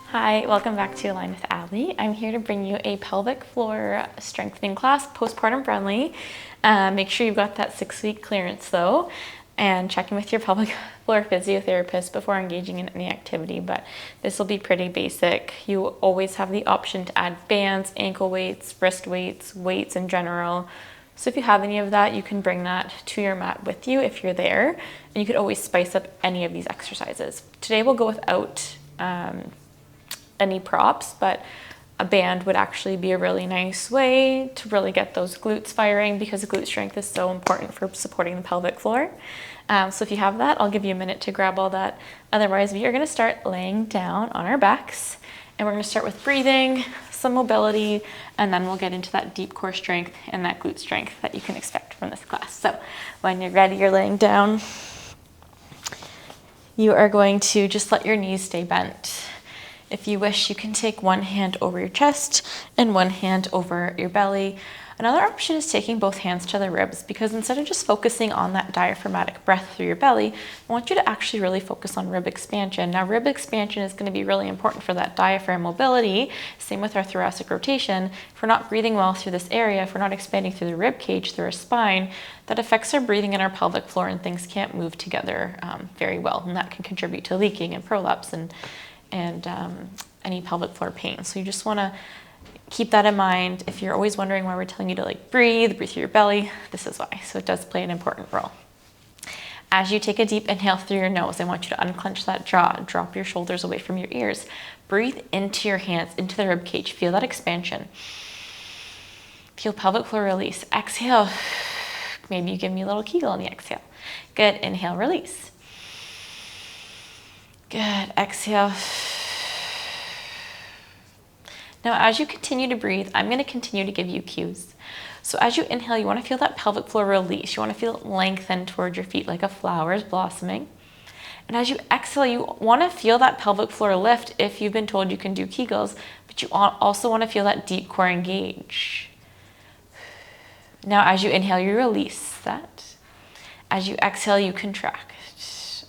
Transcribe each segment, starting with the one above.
Hi, welcome back to Align with Ali. I'm here to bring you a pelvic floor strengthening class, postpartum friendly. Make sure you've got that 6-week clearance though, and check in with your pelvic floor physiotherapist before engaging in any activity, but this will be pretty basic. You always have the option to add bands, ankle weights, wrist weights, weights in general. So if you have any of that, you can bring that to your mat with you if you're there, and you could always spice up any of these exercises. Today we'll go without any props, but a band would actually be a really nice way to really get those glutes firing, because glute strength is so important for supporting the pelvic floor. So if you have that, I'll give you a minute to grab all that. Otherwise, we are going to start laying down on our backs, and we're going to start with breathing, some mobility, and then we'll get into that deep core strength and that glute strength that you can expect from this class. So when you're ready, you're laying down. You are going to just let your knees stay bent. If you wish, you can take one hand over your chest and one hand over your belly. Another option is taking both hands to the ribs, because instead of just focusing on that diaphragmatic breath through your belly, I want you to actually really focus on rib expansion. Now, rib expansion is going to be really important for that diaphragm mobility. Same with our thoracic rotation. If we're not breathing well through this area, if we're not expanding through the rib cage, through our spine, that affects our breathing in our pelvic floor, and things can't move together very well, and that can contribute to leaking and prolapse and any pelvic floor pain. So you just want to keep that in mind. If you're always wondering why we're telling you to breathe through your belly, this is why. So it does play an important role. As you take a deep inhale through your nose, I want you to unclench that jaw, drop your shoulders away from your ears. Breathe into your hands, into the rib cage. Feel that expansion. Feel pelvic floor release. Exhale. Maybe you give me a little Kegel on the exhale. Good. Inhale, release. Good. Exhale. Now, as you continue to breathe, I'm going to continue to give you cues. So as you inhale, you want to feel that pelvic floor release. You want to feel it lengthen towards your feet like a flower is blossoming. And as you exhale, you want to feel that pelvic floor lift if you've been told you can do Kegels, but you also want to feel that deep core engage. Now, as you inhale, you release that. As you exhale, you contract.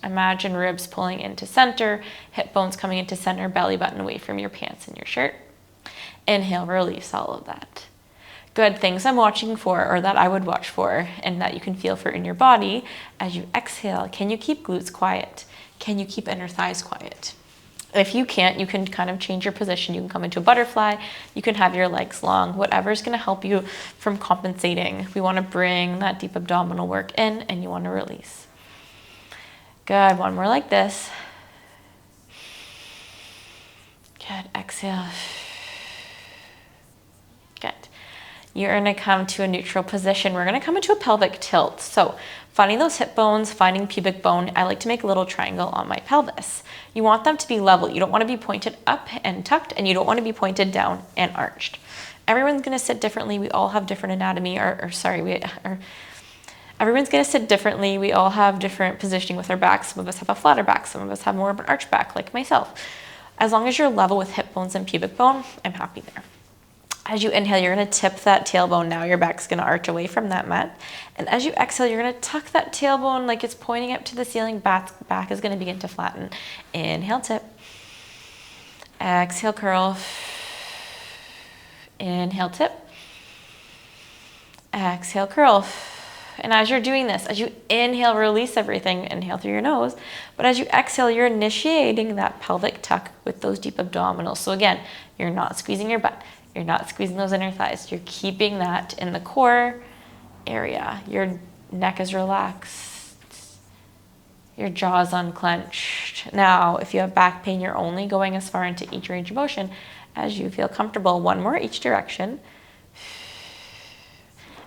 Imagine ribs pulling into center, hip bones coming into center, belly button away from your pants and your shirt. Inhale, release all of that. Good. Things I'm watching for, or that I would watch for, and that you can feel for in your body. As you exhale, can you keep glutes quiet? Can you keep inner thighs quiet? If you can't, you can kind of change your position. You can come into a butterfly. You can have your legs long. Whatever's going to help you from compensating. We want to bring that deep abdominal work in, and you want to release. Good. One more like this. Good. Exhale. Good. You're going to come to a neutral position. We're going to come into a pelvic tilt. So finding those hip bones, finding pubic bone, I like to make a little triangle on my pelvis. You want them to be level. You don't want to be pointed up and tucked, and you don't want to be pointed down and arched. Everyone's going to sit differently. We all have different anatomy, everyone's going to sit differently. We all have different positioning with our backs. Some of us have a flatter back. Some of us have more of an arch back, like myself. As long as you're level with hip bones and pubic bone, I'm happy there. As you inhale, you're going to tip that tailbone. Now your back's going to arch away from that mat. And as you exhale, you're going to tuck that tailbone like it's pointing up to the ceiling. Back is going to begin to flatten. Inhale, tip. Exhale, curl. Inhale, tip. Exhale, curl. And as you're doing this, as you inhale, release everything, inhale through your nose. But as you exhale, you're initiating that pelvic tuck with those deep abdominals. So again, you're not squeezing your butt. You're not squeezing those inner thighs. You're keeping that in the core area. Your neck is relaxed. Your jaw is unclenched. Now, if you have back pain, you're only going as far into each range of motion as you feel comfortable. One more each direction.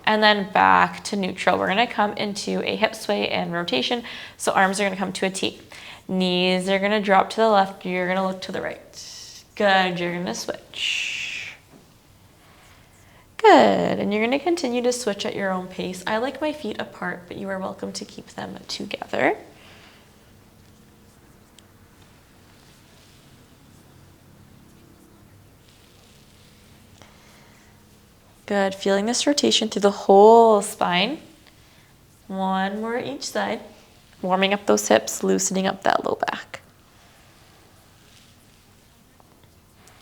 And then back to neutral. We're going to come into a hip sway and rotation. So arms are going to come to a T. Knees are going to drop to the left. You're going to look to the right. Good. You're going to switch. Good. And you're going to continue to switch at your own pace. I like my feet apart, but you are welcome to keep them together. Good. Feeling this rotation through the whole spine. One more each side. Warming up those hips, loosening up that low back.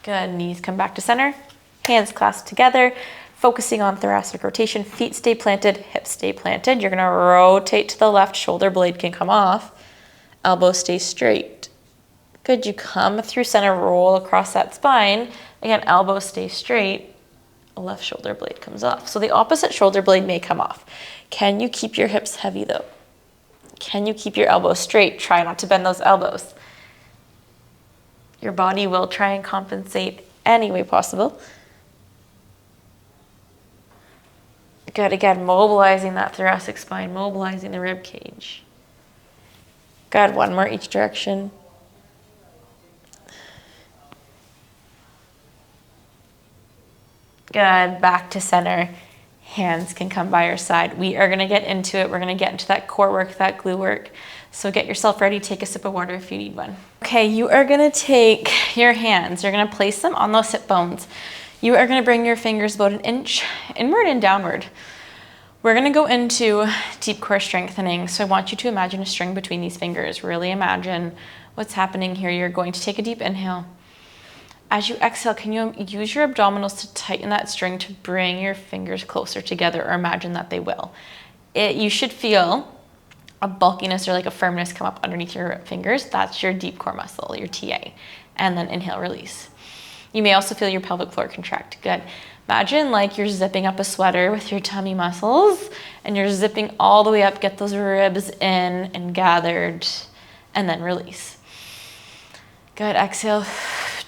Good, knees come back to center, hands clasped together, focusing on thoracic rotation, feet stay planted, hips stay planted. You're gonna rotate to the left, shoulder blade can come off, elbow stay straight. Good, you come through center, roll across that spine. Again, elbow stay straight, left shoulder blade comes off. So the opposite shoulder blade may come off. Can you keep your hips heavy though? Can you keep your elbows straight? Try not to bend those elbows. Your body will try and compensate any way possible. Good, again, mobilizing that thoracic spine, mobilizing the rib cage. Good, one more each direction. Good, back to center. Hands can come by your side. We are gonna get into it. We're gonna get into that core work, that glute work. So get yourself ready, take a sip of water if you need one. Okay, you are gonna take your hands, you're gonna place them on those hip bones. You are gonna bring your fingers about an inch inward and downward. We're gonna go into deep core strengthening. So I want you to imagine a string between these fingers. Really imagine what's happening here. You're going to take a deep inhale. As you exhale, can you use your abdominals to tighten that string to bring your fingers closer together, or imagine that they will. You should feel a bulkiness or like a firmness come up underneath your fingers. That's your deep core muscle, your TA. And then inhale, release. You may also feel your pelvic floor contract. Good. Imagine like you're zipping up a sweater with your tummy muscles and you're zipping all the way up, get those ribs in and gathered, and then release. Good, exhale,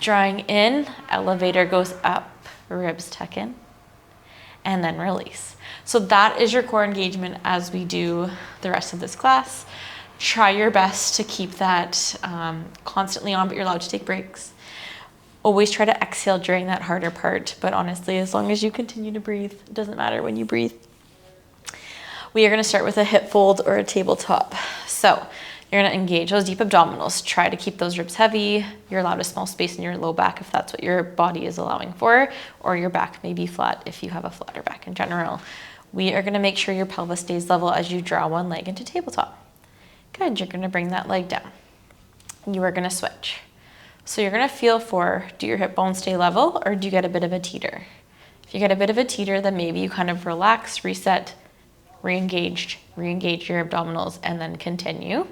drawing in, elevator goes up, ribs tuck in, and then release. So that is your core engagement as we do the rest of this class. Try your best to keep that constantly on, but you're allowed to take breaks. Always try to exhale during that harder part, but honestly, as long as you continue to breathe, it doesn't matter when you breathe. We are gonna start with a hip fold or a tabletop. So you're gonna engage those deep abdominals. Try to keep those ribs heavy. You're allowed a small space in your low back if that's what your body is allowing for, or your back may be flat if you have a flatter back in general. We are gonna make sure your pelvis stays level as you draw one leg into tabletop. Good, you're gonna bring that leg down. You are gonna switch. So you're gonna feel for, do your hip bones stay level or do you get a bit of a teeter? If you get a bit of a teeter, then maybe you kind of relax, reset, re-engage your abdominals, and then continue.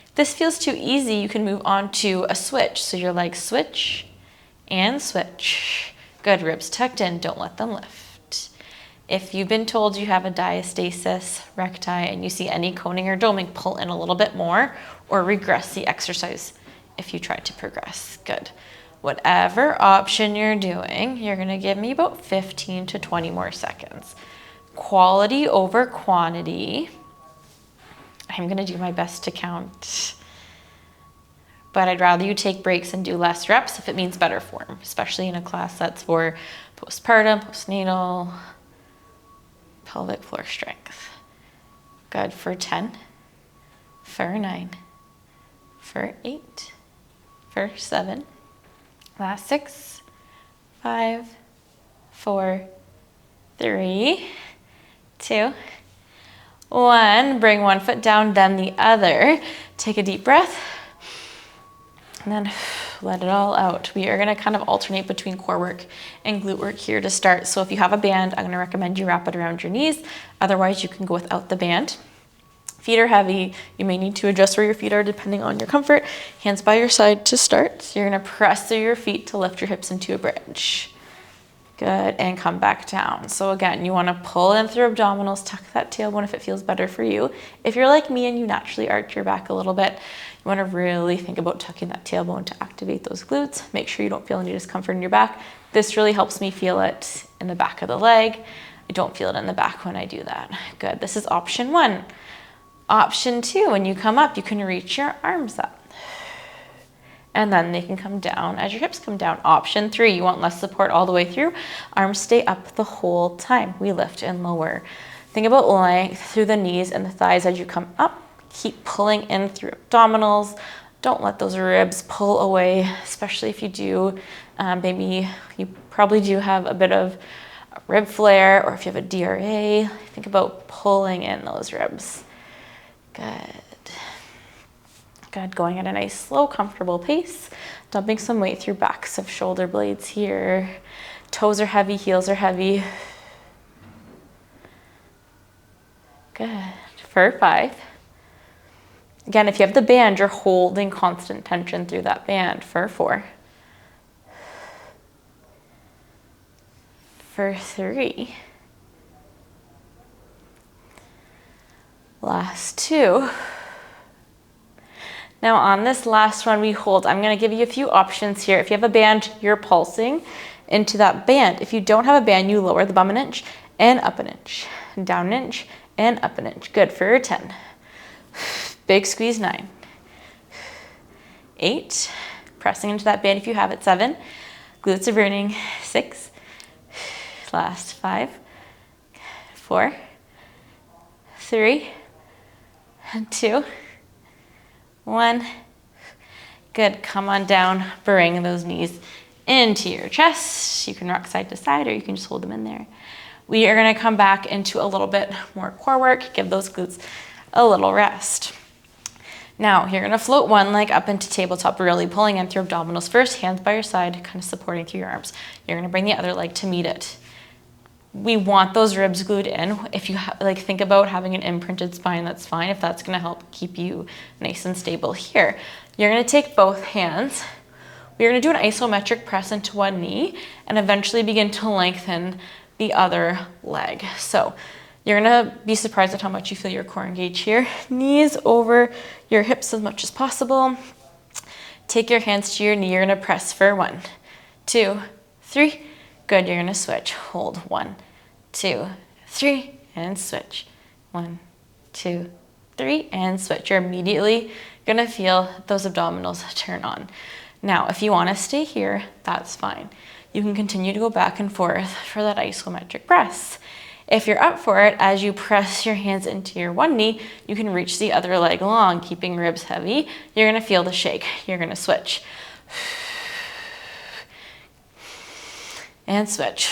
If this feels too easy, you can move on to a switch. So your legs switch and switch. Good, ribs tucked in, don't let them lift. If you've been told you have a diastasis recti and you see any coning or doming, pull in a little bit more or regress the exercise if you try to progress. Good. Whatever option you're doing, you're gonna give me about 15 to 20 more seconds. Quality over quantity. I'm gonna do my best to count, but I'd rather you take breaks and do less reps if it means better form, especially in a class that's for postpartum, postnatal, pelvic floor strength. Good, for 10, for 9, for 8, for 7, last 6, 5, 4, 3, 2, 1. Bring one foot down, then the other. Take a deep breath, and then let it all out. We are gonna kind of alternate between core work and glute work here to start. So if you have a band, I'm gonna recommend you wrap it around your knees. Otherwise, you can go without the band. Feet are heavy. You may need to adjust where your feet are depending on your comfort. Hands by your side to start. So you're gonna press through your feet to lift your hips into a bridge. Good, and come back down. So again, you wanna pull in through abdominals, tuck that tailbone if it feels better for you. If you're like me and you naturally arch your back a little bit, you wanna really think about tucking that tailbone to activate those glutes. Make sure you don't feel any discomfort in your back. This really helps me feel it in the back of the leg. I don't feel it in the back when I do that. Good, this is option 1. Option 2, when you come up, you can reach your arms up. And then they can come down as your hips come down. Option 3, you want less support all the way through. Arms stay up the whole time. We lift and lower. Think about length through the knees and the thighs as you come up. Keep pulling in through abdominals. Don't let those ribs pull away, especially if you do. Maybe you probably do have a bit of a rib flare, or if you have a DRA, think about pulling in those ribs. Good. Good, going at a nice, slow, comfortable pace. Dumping some weight through backs of shoulder blades here. Toes are heavy, heels are heavy. Good. For 5. Again, if you have the band, you're holding constant tension through that band. For 4. For 3. Last 2. Now on this last one, we hold. I'm going to give you a few options here. If you have a band, you're pulsing into that band. If you don't have a band, you lower the bum an inch and up an inch, down an inch and up an inch. Good. For 10. Big squeeze. 9. 8. Pressing into that band if you have it. 7. Glutes are burning. 6. Last 5. 4. 3. 2. 1. Good. Come on down. Bring those knees into your chest. You can rock side to side or you can just hold them in there. We are going to come back into a little bit more core work. Give those glutes a little rest. Now, you're going to float one leg up into tabletop, really pulling in through abdominals first, hands by your side, kind of supporting through your arms. You're going to bring the other leg to meet it. We want those ribs glued in. If you think about having an imprinted spine, that's fine. If that's going to help keep you nice and stable here, you're going to take both hands. We're going to do an isometric press into one knee and eventually begin to lengthen the other leg. So you're going to be surprised at how much you feel your core engage here. Knees over your hips as much as possible. Take your hands to your knee. You're going to press for 1, 2, 3. Good, you're gonna switch. Hold. 1, 2, 3, and switch. 1, 2, 3, and switch. You're immediately gonna feel those abdominals turn on. Now, if you wanna stay here, that's fine. You can continue to go back and forth for that isometric press. If you're up for it, as you press your hands into your one knee, you can reach the other leg long, keeping ribs heavy. You're gonna feel the shake. You're gonna switch. And switch.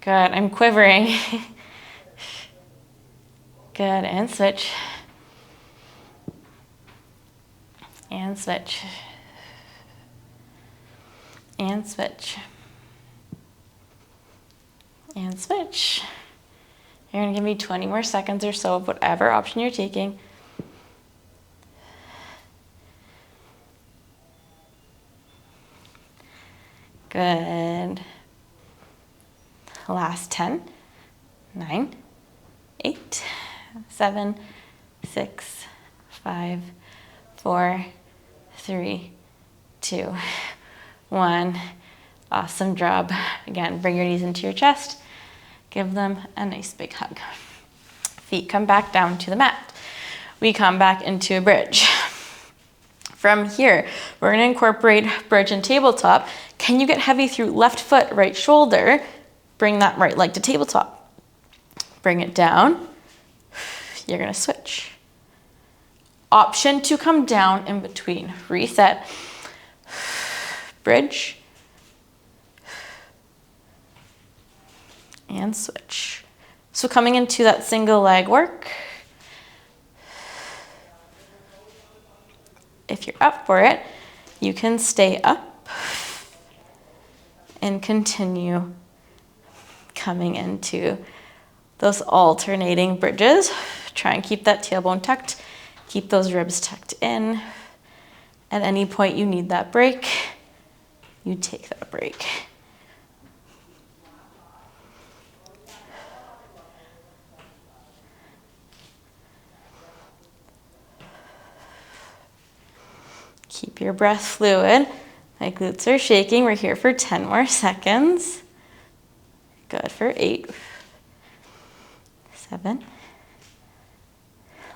Good, I'm quivering. Good, and switch. And switch. And switch. And switch. You're gonna give me 20 more seconds or so of whatever option you're taking. Good. Last 10, 9, 8, 7, 6, 5, 4, 3, 2, 1. Awesome job. Again, bring your knees into your chest. Give them a nice big hug. Feet come back down to the mat. We come back into a bridge. From here, we're gonna incorporate bridge and tabletop. Can you get heavy through left foot, right shoulder? Bring that right leg to tabletop. Bring it down. You're gonna switch. Option to come down in between. Reset. Bridge. And switch. So coming into that single leg work. If you're up for it, you can stay up and continue coming into those alternating bridges. Try and keep that tailbone tucked. Keep those ribs tucked in. At any point you need that break, you take that break. Keep your breath fluid. My glutes are shaking. We're here for 10 more seconds. Good for 8, 7,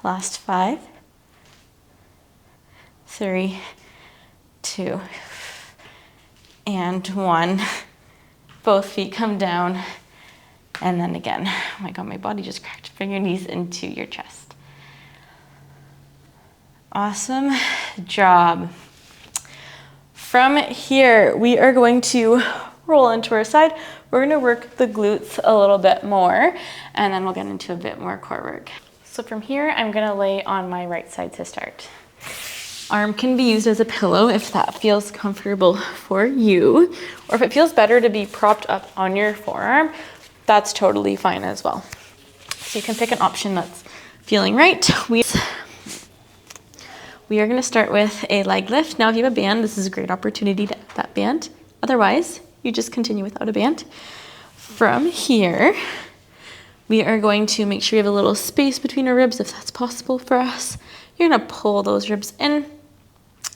last 5, 3, 2, and 1. Both feet come down. And then again. Oh my God, my body just cracked. Bring your knees into your chest. Awesome job. From here, we are going to roll into our side. We're gonna work the glutes a little bit more, and then we'll get into a bit more core work. So from here, I'm gonna lay on my right side to start. Arm can be used as a pillow if that feels comfortable for you, or if it feels better to be propped up on your forearm, that's totally fine as well. So you can pick an option that's feeling right. We are going to start with a leg lift. Now, if you have a band, this is a great opportunity to add that band. Otherwise, you just continue without a band. From here, we are going to make sure you have a little space between our ribs if that's possible for us. You're going to pull those ribs in,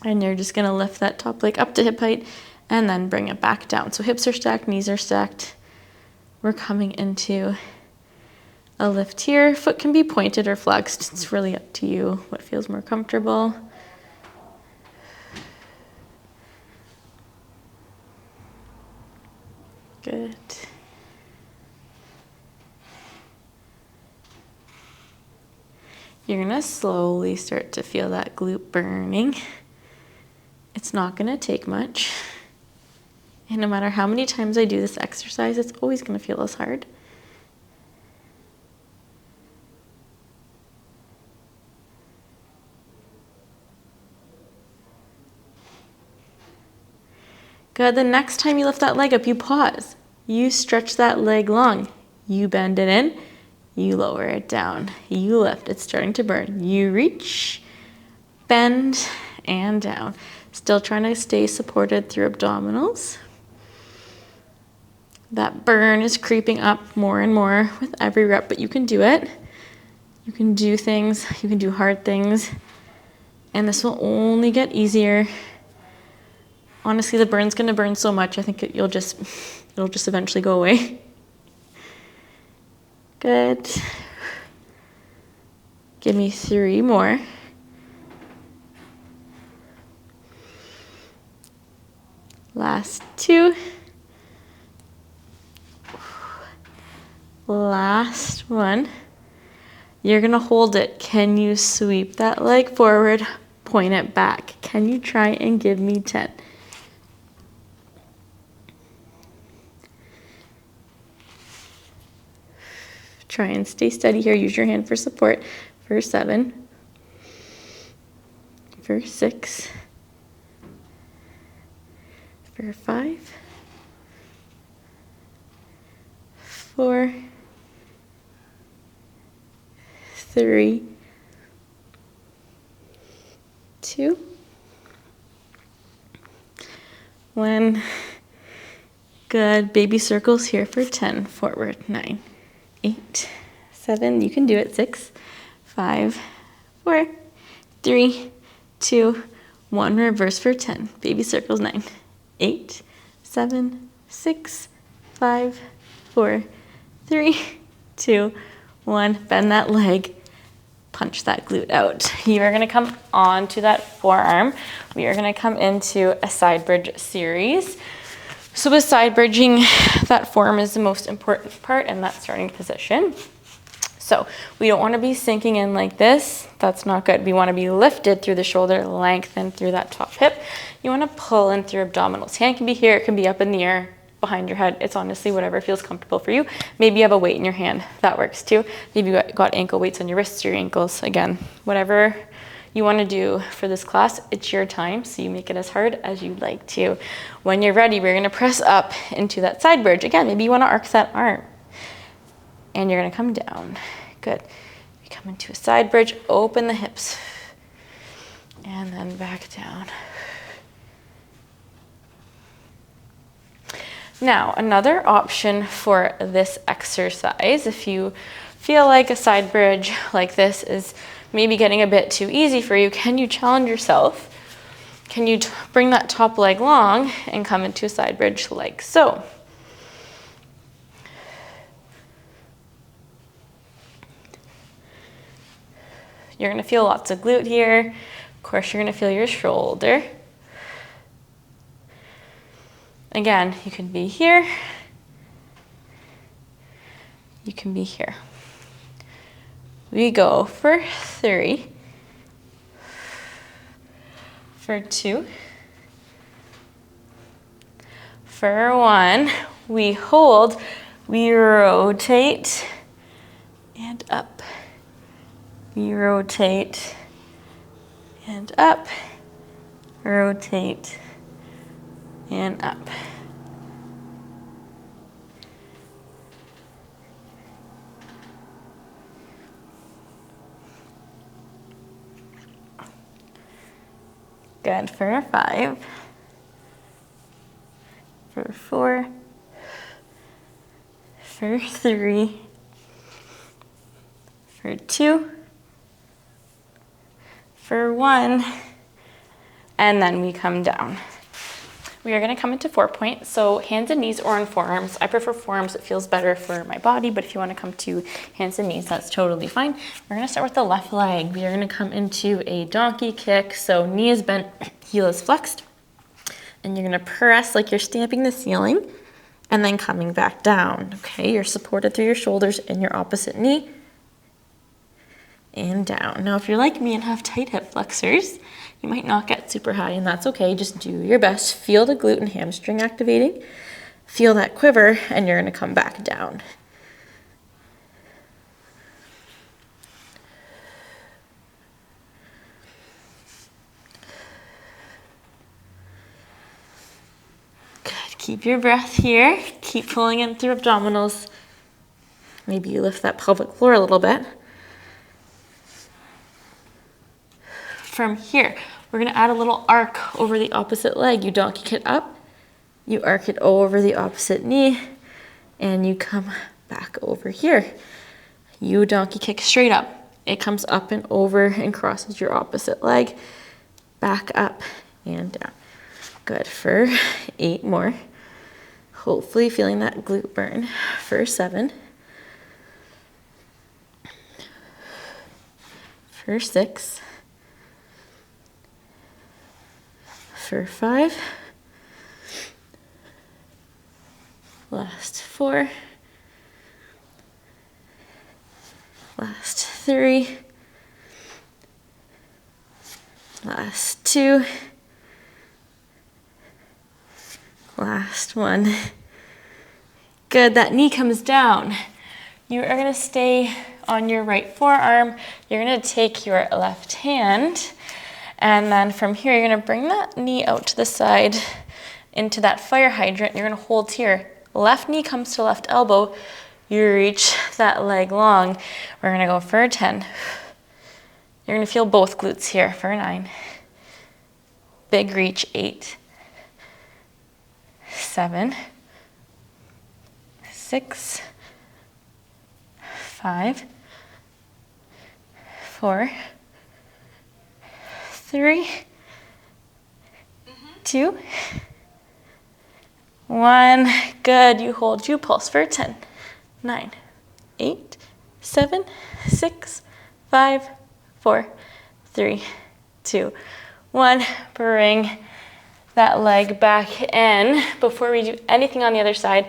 and you're just going to lift that top leg up to hip height and then bring it back down. So hips are stacked, knees are stacked. We're coming into a lift here. Foot can be pointed or flexed. It's really up to you what feels more comfortable. Good. You're gonna slowly start to feel that glute burning. It's not gonna take much. And no matter how many times I do this exercise, it's always gonna feel as hard. Good, the next time you lift that leg up, you pause. You stretch that leg long. You bend it in, you lower it down. You lift, it's starting to burn. You reach, bend, and down. Still trying to stay supported through abdominals. That burn is creeping up more and more with every rep, but you can do it. You can do things, you can do hard things, and this will only get easier. Honestly, the burn's gonna burn so much, I think it'll just eventually go away. Good. Give me 3 more. Last 2. Last 1. You're gonna hold it. Can you sweep that leg forward, point it back? Can you try and give me 10? Try and stay steady here. Use your hand for support. For 7. For 6. For 5. 4. 3. 2. 1. Good. Baby circles here for 10. Forward. 9. 8, 7, you can do it. 6, 5, 4, 3, 2, 1. Reverse for 10. Baby circles. 9, 8, 7, 6, 5, 4, 3, 2, 1. Bend that leg. Punch that glute out. You are going to come onto that forearm. We are going to come into a side bridge series. So with side bridging, that form is the most important part in that starting position. So we don't want to be sinking in like this. That's not good. We want to be lifted through the shoulder, lengthen through that top hip. You want to pull in through abdominals. Hand can be here, it can be up in the air, behind your head. It's honestly whatever feels comfortable for you. Maybe you have a weight in your hand. That works too. Maybe you got ankle weights on your wrists or your ankles. Again, whatever you want to do for this class, it's your time, so you make it as hard as you'd like to. When you're ready, we're going to press up into that side bridge. Again, maybe you want to arc that arm, and you're going to come down. Good. You come into a side bridge, open the hips, and then back down. Now, another option for this exercise, if you feel like a side bridge like this is maybe getting a bit too easy for you, can you challenge yourself? Can you bring that top leg long and come into a side bridge like so? You're going to feel lots of glute here. Of course, you're going to feel your shoulder. Again, you can be here. You can be here. We go for 3, for 2, for 1. We hold, we rotate, and up. We rotate, and up. rotate, and up. Good for 5, for 4, for 3, for 2, for 1, and then we come down. We are going to come into 4-point, so hands and knees or on forearms. I prefer forearms, it feels better for my body, but if you want to come to hands and knees, that's totally fine. We're going to start with the left leg. We are going to come into a donkey kick, so knee is bent, heel is flexed, and you're going to press like you're stamping the ceiling, and then coming back down, okay? You're supported through your shoulders and your opposite knee, and down. Now, if you're like me and have tight hip flexors, you might not get super high, and that's okay. Just do your best. Feel the glute and hamstring activating. Feel that quiver, and you're gonna come back down. Good, keep your breath here. Keep pulling in through abdominals. Maybe you lift that pelvic floor a little bit. From here, we're gonna add a little arc over the opposite leg. You donkey kick up, you arc it over the opposite knee, and you come back over here. You donkey kick straight up. It comes up and over and crosses your opposite leg, back up and down. Good for 8 more. Hopefully feeling that glute burn for 7, for 6, for 5, last 4, last 3, last 2, last 1. Good, that knee comes down. You are gonna stay on your right forearm. You're gonna take your left hand, and then from here, you're gonna bring that knee out to the side into that fire hydrant. You're gonna hold here. Left knee comes to left elbow. You reach that leg long. We're gonna go for 10. You're gonna feel both glutes here for 9. Big reach, 8, 7, 6, 5, 4, 3, 2, 1. Good. You hold, you pulse for 10, 9, 8, 7, 6, 5, 4, 3, 2, 1. Bring that leg back in. Before we do anything on the other side,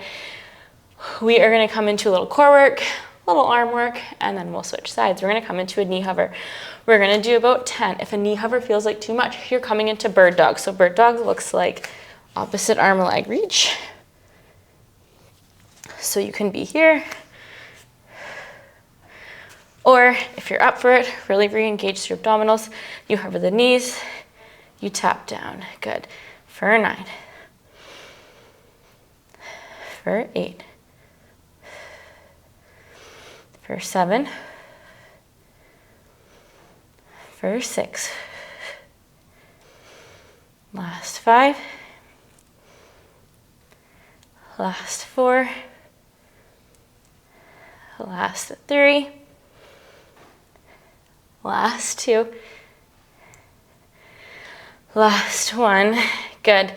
we are going to come into a little core work, little arm work, and then we'll switch sides. We're going to come into a knee hover. We're going to do about 10. If a knee hover feels like too much, you're coming into bird dog. So bird dog looks like opposite arm leg reach. So you can be here, or if you're up for it, really re-engage your abdominals. You hover the knees, you tap down. Good. For 9, for 8, for 7, for 6, last 5, last 4, last 3, last 2, last 1. Good.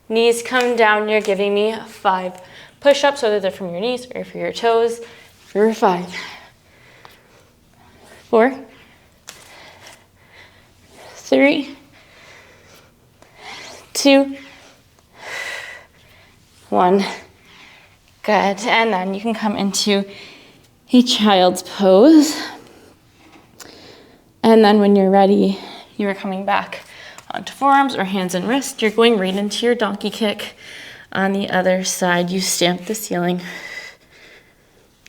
Knees come down. You're giving me 5 push-ups, whether they're from your knees or for your toes. For 5, 4, 3, 2, 1. Good. And then you can come into a child's pose. And then when you're ready, you are coming back onto forearms or hands and wrists. You're going right into your donkey kick. On the other side, you stamp the ceiling.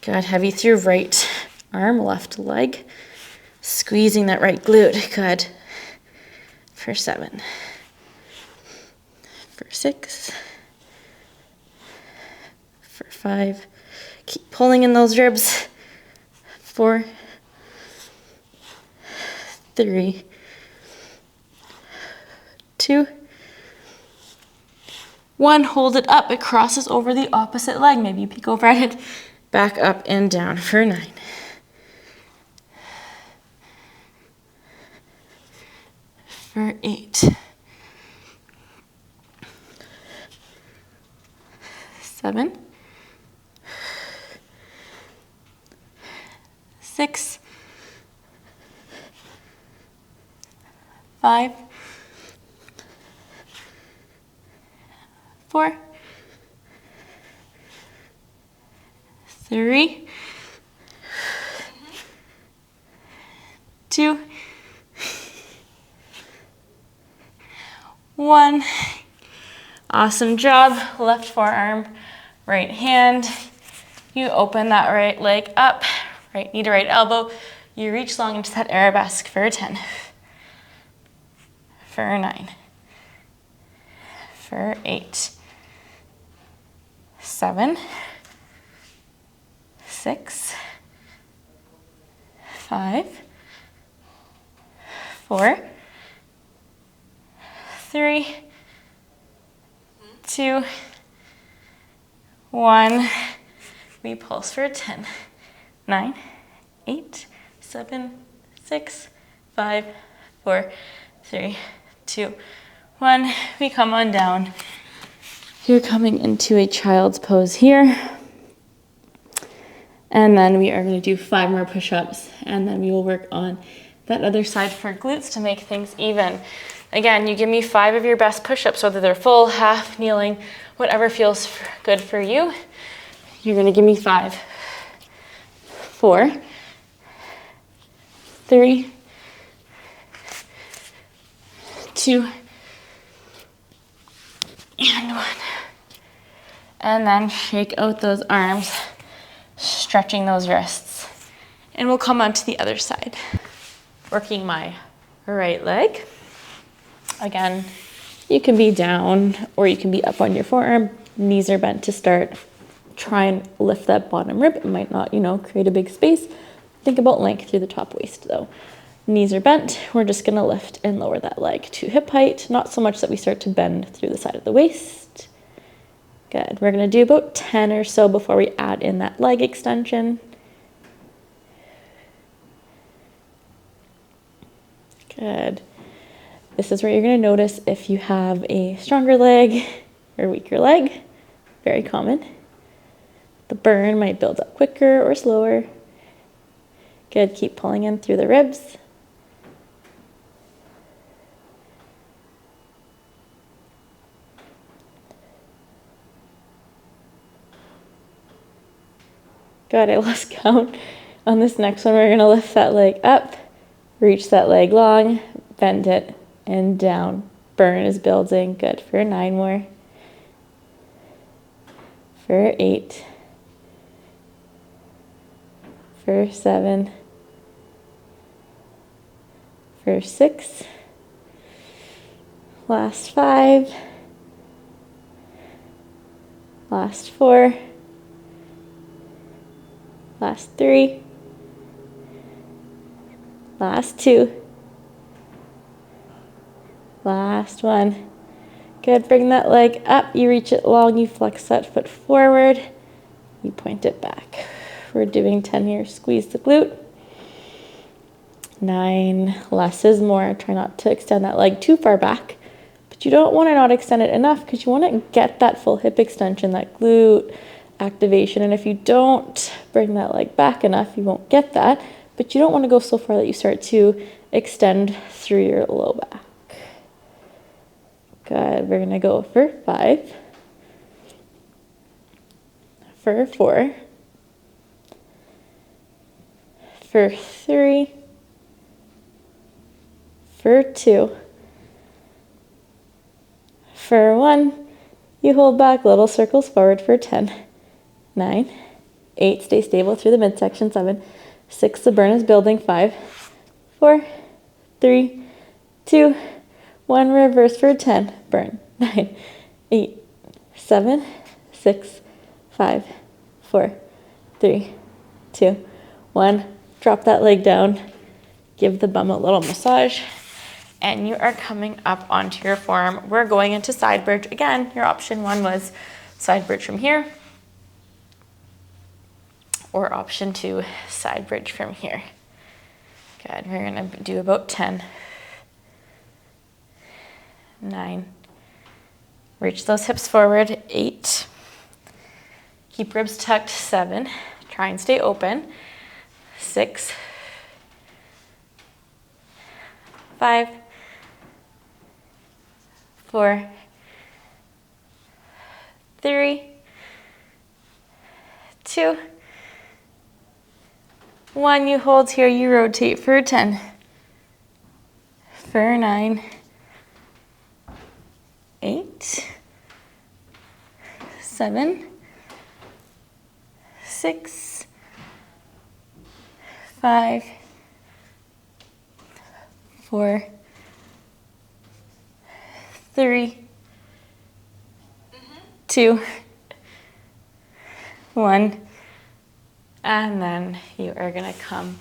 Good. Heavy through right arm, left leg. Squeezing that right glute. Good. For 7, 6, for 5. Keep pulling in those ribs. 4, 3, 2, 1. Hold it up. It crosses over the opposite leg. Maybe you peek over at it. Back up and down for 9. For 8. 7. 6. 5. 4. 3. 2. 1. Awesome job. Left forearm, right hand. You open that right leg up, right knee to right elbow. You reach long into that arabesque for 10. For 9. For 8. 7. 6. 5. 4. 3. 2. 1. We pulse for 10. 9, 8, 7, 6, 5, 4, 3, 2, 1. We come on down. You're coming into a child's pose here. And then we are going to do 5 more push-ups, and then we will work on that other side for glutes to make things even. Again, you give me 5 of your best push-ups, whether they're full, half, kneeling, whatever feels good for you. You're going to give me 5, 4, 3, 2, and 1. And then shake out those arms, stretching those wrists. And we'll come on to the other side. Working my right leg. Again, you can be down or you can be up on your forearm. Knees are bent to start. Try and lift that bottom rib. It might not, create a big space. Think about length through the top waist though. Knees are bent. We're just gonna lift and lower that leg to hip height. Not so much that we start to bend through the side of the waist. Good. We're gonna do about 10 or so before we add in that leg extension. Good. This is where you're going to notice if you have a stronger leg or weaker leg. Very common. The burn might build up quicker or slower. Good. Keep pulling in through the ribs. Good. I lost count. On this next one, we're going to lift that leg up, reach that leg long, bend it, and down. Burn is building. Good. For 9 more. For 8. For 7. For 6. Last 5. Last 4. Last 3. Last 2. Last 1. Good. Bring that leg up. You reach it long. You flex that foot forward. You point it back. We're doing 10 here. Squeeze the glute. 9. Less is more. Try not to extend that leg too far back. But you don't want to not extend it enough because you want to get that full hip extension, that glute activation. And if you don't bring that leg back enough, you won't get that. But you don't want to go so far that you start to extend through your low back. Good. We're going to go for 5. For 4. For 3. For 2. For 1. You hold back, little circles forward for 10. 9. 8. Stay stable through the midsection. 7. 6. The burn is building. 5. 4. 3. 2. 1. Reverse for 10. Burn. 9. 8, 7, 6, 5, 4, 3, 2, 1. Drop that leg down. Give the bum a little massage. And you are coming up onto your forearm. We're going into side bridge. Again, your option 1 was side bridge from here. Or option 2, side bridge from here. Good. We're going to do about 10, 9. Reach those hips forward. 8. Keep ribs tucked. 7. Try and stay open. 6. 5. 4. 3. 2. 1. You hold here. You rotate for 10. For 9. 8. 7. 6. 5. 4. 3. 2. 1. And then you are going to come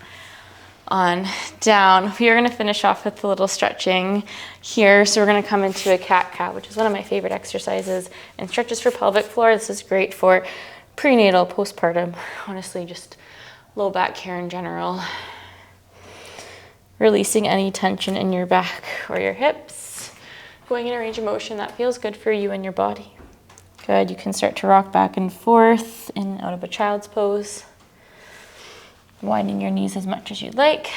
on down. We are going to finish off with a little stretching here. So we're going to come into a cat-cow, which is one of my favorite exercises and stretches for pelvic floor. This is great for prenatal, postpartum, honestly, just low back care in general. Releasing any tension in your back or your hips. Going in a range of motion that feels good for you and your body. Good. You can start to rock back and forth in and out of a child's pose. Winding your knees as much as you'd like.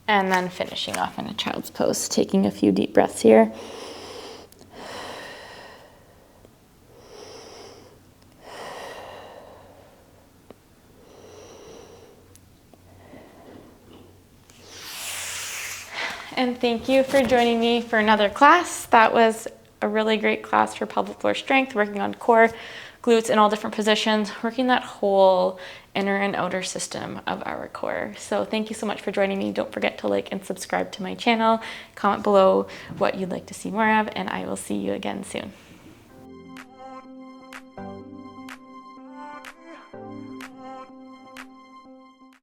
And then finishing off in a child's pose, taking a few deep breaths here. And thank you for joining me for another class. That was a really great class for pelvic floor strength, working on core, glutes in all different positions, working that whole inner and outer system of our core. So thank you so much for joining me. Don't forget to like and subscribe to my channel. Comment below what you'd like to see more of, and I will see you again soon.